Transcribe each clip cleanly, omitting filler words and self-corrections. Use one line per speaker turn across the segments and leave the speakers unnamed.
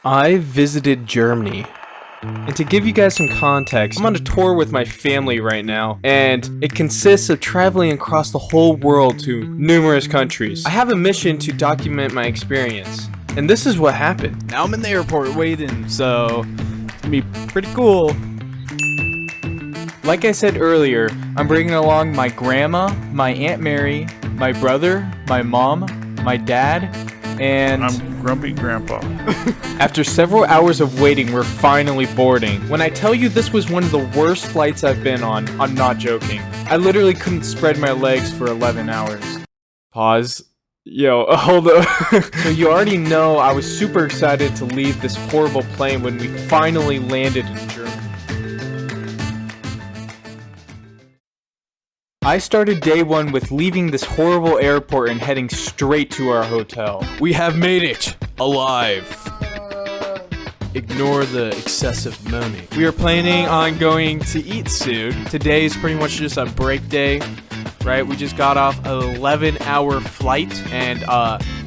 I visited Germany. And to give you guys some context, I'm on a tour with my family right now, and it consists of traveling across the whole world to numerous countries. I have a mission to document my experience, and this is what happened.
Now I'm in the airport waiting, so it's gonna be pretty cool.
Like I said earlier,
I'm bringing along my grandma, my Aunt Mary, my brother, my mom, my dad, and
I'm Grumpy Grandpa.
after several hours of waiting, we're finally boarding. When I tell you this was one of the worst flights I've been on, I'm not joking. I literally couldn't spread my legs for 11 hours. Pause. Yo, hold up. So you already know I was super excited to leave this horrible plane when we finally landed in Germany. I started day one with leaving this horrible airport and heading straight to our hotel.
we have made it alive. Ignore the excessive moaning. We are planning on going to eat soon. Today is pretty much just a break day, right? We just got off an 11-hour flight, and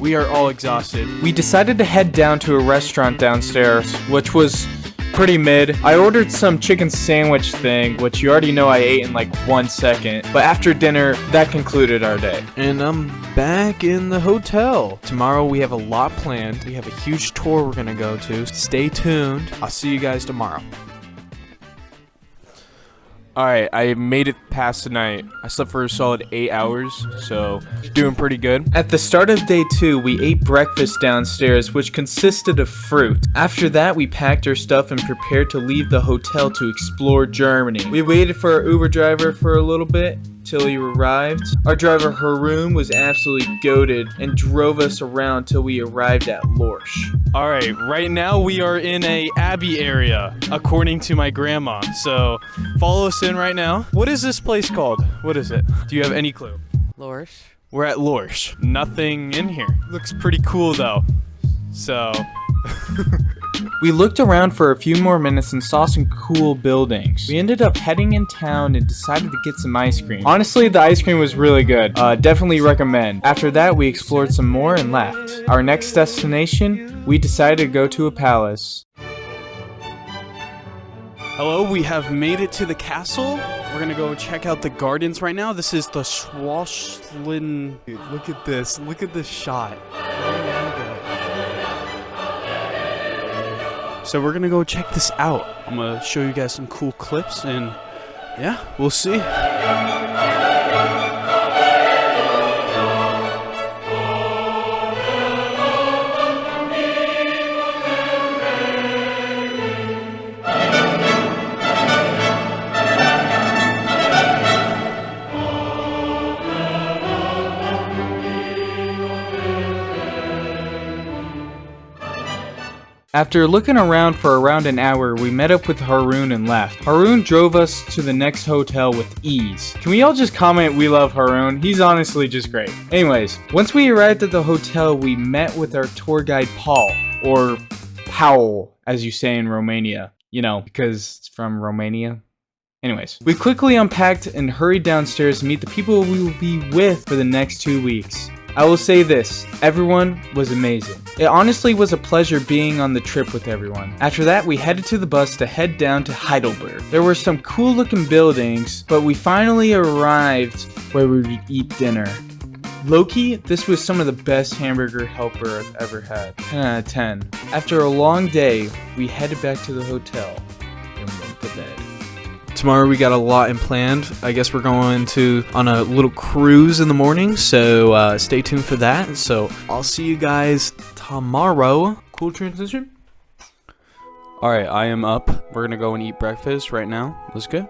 we are all exhausted.
We decided to head down to a restaurant downstairs, which was pretty mid. I ordered some chicken sandwich thing, which you already know I ate in like 1 second. But after dinner, that concluded our day.
And I'm back in the hotel. Tomorrow we have a lot planned. We have a huge tour we're gonna go to. Stay tuned. I'll see you guys tomorrow. Alright, I made it past the night. I slept for a solid 8 hours, so doing pretty good.
At the start of day 2, we ate breakfast downstairs, which consisted of fruit. After that, we packed our stuff and prepared to leave the hotel to explore Germany. We waited for our Uber driver for a little bit till he arrived. Our driver Haroon was absolutely goated and drove us around till we arrived at Lorsch.
Alright, right now we are in a abbey area, according to my grandma. So follow us in right now. What is this place called? What is it? Do you have any clue?
Lorsch.
We're at Lorsch. Nothing in here. Looks pretty cool though. So
We looked around for a few more minutes and saw some cool buildings. We ended up heading in town and decided to get some ice cream. Honestly, the ice cream was really good. Definitely recommend. After that, we explored some more and left. Our next destination, we decided to go to a palace.
hello, we have made it to the castle. We're gonna go check out the gardens right now. This is the Schwarzlin. Dude, look at this. Look at this shot. So we're gonna go check this out. I'm gonna show you guys some cool clips, and yeah, we'll see.
After looking around for around an hour, we met up with Haroon and left. Haroon drove us to the next hotel with ease. Can we all just comment we love Haroon? He's honestly just great. Anyways, once we arrived at the hotel, we met with our tour guide Paul, or Powell, as you say in Romania. You know, because it's from Romania. Anyways, we quickly unpacked and hurried downstairs to meet the people we will be with for the next 2 weeks. I will say this, everyone was amazing. It honestly was a pleasure being on the trip with everyone. After that, we headed to the bus to head down to Heidelberg. There were some cool looking buildings, but we finally arrived where we would eat dinner. Low-key, this was some of the best hamburger helper I've ever had. 10 out of 10. After a long day, we headed back to the hotel and went to bed.
Tomorrow we got a lot in planned. I guess we're going on a little cruise in the morning, so stay tuned for that. So I'll see you guys tomorrow. Cool transition. All right, I am up. We're gonna go and eat breakfast right now. Let's go.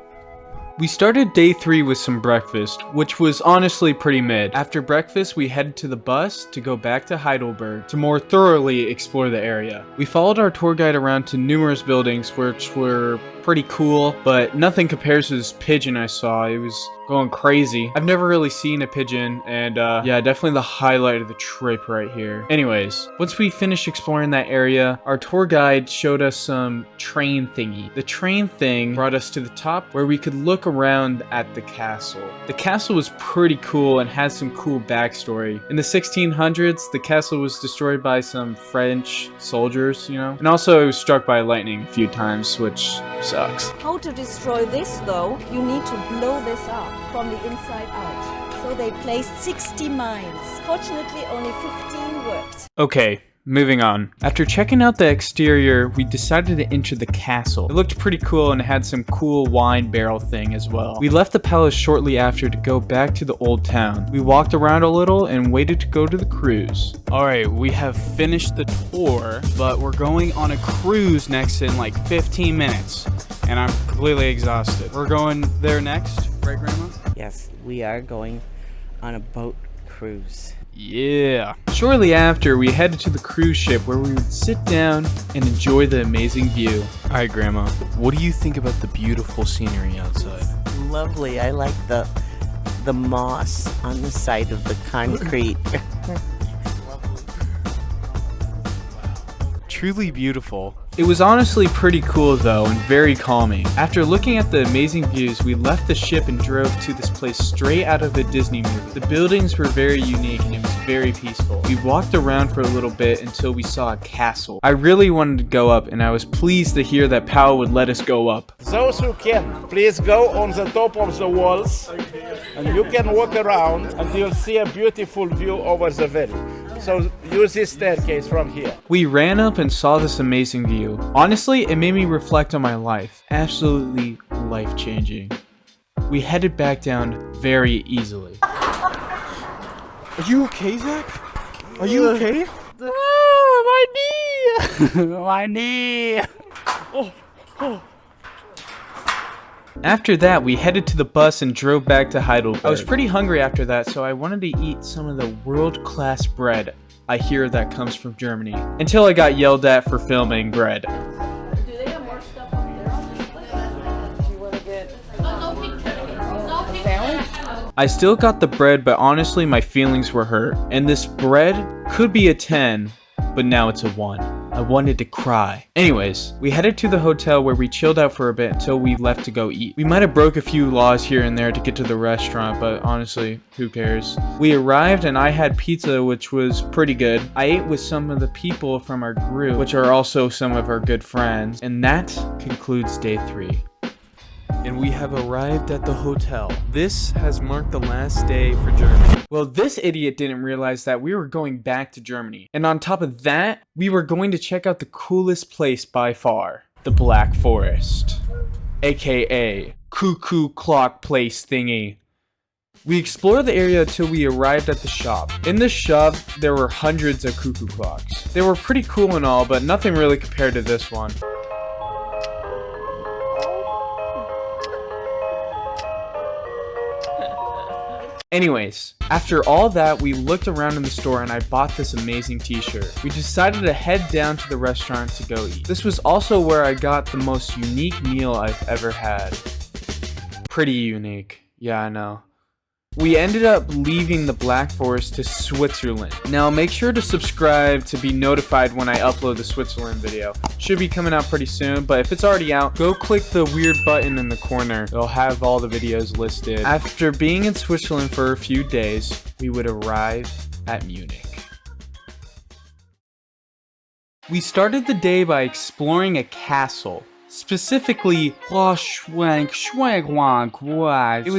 We started day 3 with some breakfast, which was honestly pretty mid. After breakfast, we headed to the bus to go back to Heidelberg to more thoroughly explore the area. We followed our tour guide around to numerous buildings which were pretty cool, but nothing compares to this pigeon I saw. It was going crazy. I've never really seen a pigeon, and yeah, definitely the highlight of the trip right here. Anyways, once we finished exploring that area, our tour guide showed us some train thingy. The train thing brought us to the top where we could look around at the castle. The castle was pretty cool and had some cool backstory. In the 1600s, the castle was destroyed by some French soldiers, you know, and also it was struck by lightning a few times, which sucks.
How to destroy this though, you need to blow this up from the inside out. So they placed 60 mines. Fortunately, only 15 worked.
Okay, moving on. After checking out the exterior, we decided to enter the castle. It looked pretty cool and had some cool wine barrel thing as well. We left the palace shortly after to go back to the old town. We walked around a little and waited to go to the cruise.
Alright, we have finished the tour, but we're going on a cruise next in like 15 minutes. And I'm completely exhausted. We're going there next, right, Grandma?
Yes, we are going on a boat cruise.
Yeah.
Shortly after, we headed to the cruise ship where we would sit down and enjoy the amazing view.
Alright, Grandma, what do you think about the beautiful scenery outside?
Lovely. I like the moss on the side of the concrete.
Truly beautiful.
It was honestly pretty cool though, and very calming. After looking at the amazing views, we left the ship and drove to this place straight out of a Disney movie. The buildings were very unique and it was very peaceful. We walked around for a little bit until we saw a castle. I really wanted to go up, and I was pleased to hear that Powell would let us go up.
Those who can, please go on the top of the walls, and you can walk around and you'll see a beautiful view over the valley. So use this staircase from here.
We ran up and saw this amazing view. Honestly, it made me reflect on my life. Absolutely life-changing. We headed back down very easily.
Are you okay, Zach? Are you okay?
Oh, my knee! My knee!
After that, we headed to the bus and drove back to Heidelberg. I was pretty hungry after that, so I wanted to eat some of the world-class bread I hear that comes from Germany. Until I got yelled at for filming bread.
Do they have more stuff up there on this place? Do you want to get a sandwich?
I still got the bread, but honestly my feelings were hurt. And this bread could be a 10, but now it's a 1. I wanted to cry. Anyways, we headed to the hotel where we chilled out for a bit until we left to go eat. We might have broke a few laws here and there to get to the restaurant, but honestly, who cares? We arrived and I had pizza, which was pretty good. I ate with some of the people from our group, which are also some of our good friends. And that concludes day 3.
And we have arrived at the hotel. This has marked the last day for Germany.
Well, this idiot didn't realize that we were going back to Germany. And on top of that, we were going to check out the coolest place by far. The Black Forest. AKA Cuckoo Clock Place thingy. We explored the area until we arrived at the shop. In this shop, there were hundreds of cuckoo clocks. They were pretty cool and all, but nothing really compared to this one. Anyways, after all that, we looked around in the store and I bought this amazing t-shirt. We decided to head down to the restaurant to go eat. This was also where I got the most unique meal I've ever had. Pretty unique. Yeah, I know. We ended up leaving the Black Forest to Switzerland. Now make sure to subscribe to be notified when I upload the Switzerland video. Should be coming out pretty soon, but if it's already out, go click the weird button in the corner. It'll have all the videos listed. After being in Switzerland for a few days, we would arrive at Munich. We started the day by exploring a castle. Specifically, it was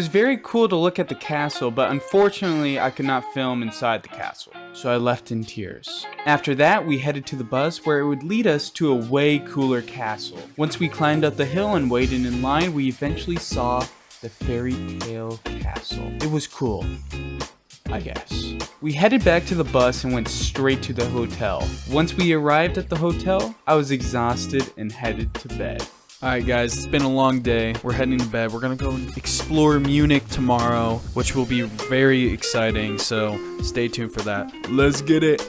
very cool to look at the castle, but unfortunately I could not film inside the castle, so I left in tears. After that, we headed to the bus where it would lead us to a way cooler castle. Once we climbed up the hill and waited in line, we eventually saw the fairy tale castle. It was cool, I guess. We headed back to the bus and went straight to the hotel. Once we arrived at the hotel, I was exhausted and headed to bed.
Alright guys, it's been a long day. We're heading to bed. We're gonna go and explore Munich tomorrow, which will be very exciting, so stay tuned for that. Let's get it!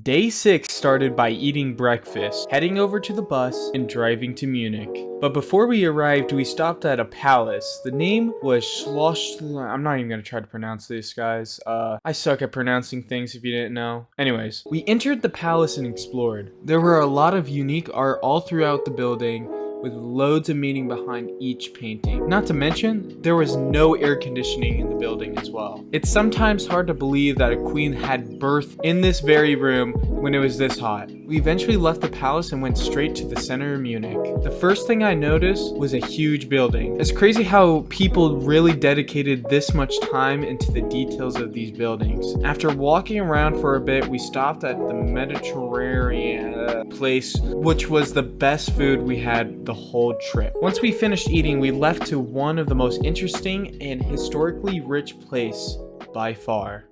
Day 6 started by eating breakfast, heading over to the bus, and driving to Munich. But before we arrived, we stopped at a palace. The name was Schloss... I'm not even going to try to pronounce this, guys. I suck at pronouncing things if you didn't know. Anyways, we entered the palace and explored. There were a lot of unique art all throughout the building, with loads of meaning behind each painting. Not to mention, there was no air conditioning in the building as well. It's sometimes hard to believe that a queen had birth in this very room when it was this hot. We eventually left the palace and went straight to the center of Munich. The first thing I noticed was a huge building. It's crazy how people really dedicated this much time into the details of these buildings. After walking around for a bit, we stopped at the Mediterranean place, which was the best food we had the whole trip. Once we finished eating, we left to one of the most interesting and historically rich place by far,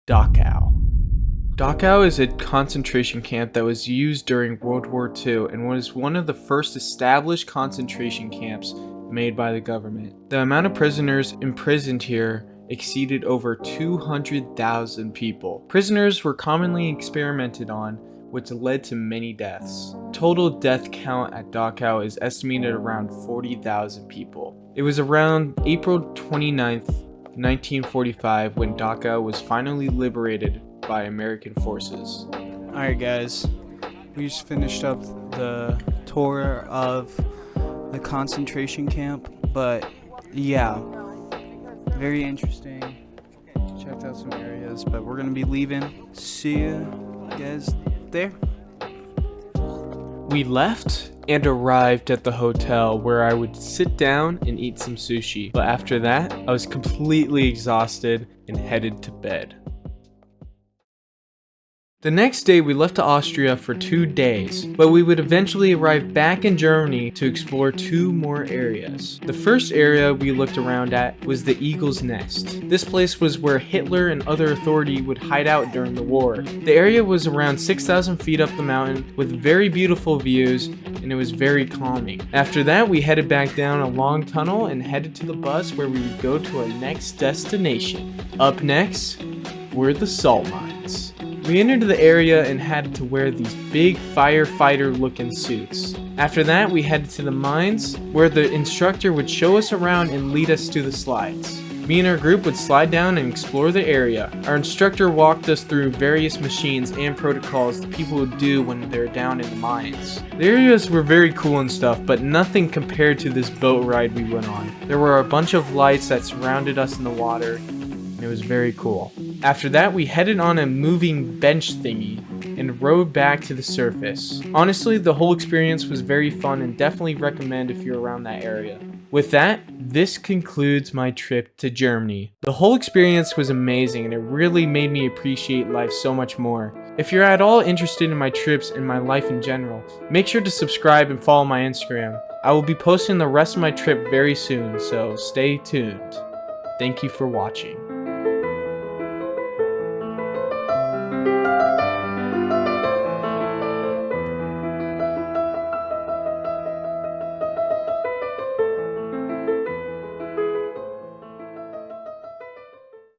Dachau. Dachau is a concentration camp that was used during World War II and was one of the first established concentration camps made by the government. The amount of prisoners imprisoned here exceeded over 200,000 people. Prisoners were commonly experimented on, which led to many deaths. Total death count at Dachau is estimated around 40,000 people. It was around April 29th, 1945 when Dachau was finally liberated by American forces.
Alright guys, we just finished up the tour of the concentration camp, but yeah, very interesting. Checked out some areas, but we're gonna be leaving. See you guys there.
We left and arrived at the hotel where I would sit down and eat some sushi, but after that, I was completely exhausted and headed to bed. The next day we left to Austria for 2 days, but we would eventually arrive back in Germany to explore 2 more areas. The first area we looked around at was the Eagle's Nest. This place was where Hitler and other authority would hide out during the war. The area was around 6,000 feet up the mountain with very beautiful views, and it was very calming. After that, we headed back down a long tunnel and headed to the bus where we would go to our next destination. Up next were the salt mines. We entered the area and had to wear these big firefighter looking suits. After that, we headed to the mines where the instructor would show us around and lead us to the slides. Me and our group would slide down and explore the area. Our instructor walked us through various machines and protocols that people would do when they're down in the mines. The areas were very cool and stuff, but nothing compared to this boat ride we went on. There were a bunch of lights that surrounded us in the water. It was very cool. After that, we headed on a moving bench thingy and rode back to the surface. Honestly, the whole experience was very fun and definitely recommend if you're around that area. With that, this concludes my trip to Germany. The whole experience was amazing and it really made me appreciate life so much more. If you're at all interested in my trips and my life in general, make sure to subscribe and follow my Instagram. I will be posting the rest of my trip very soon, so stay tuned. Thank you for watching.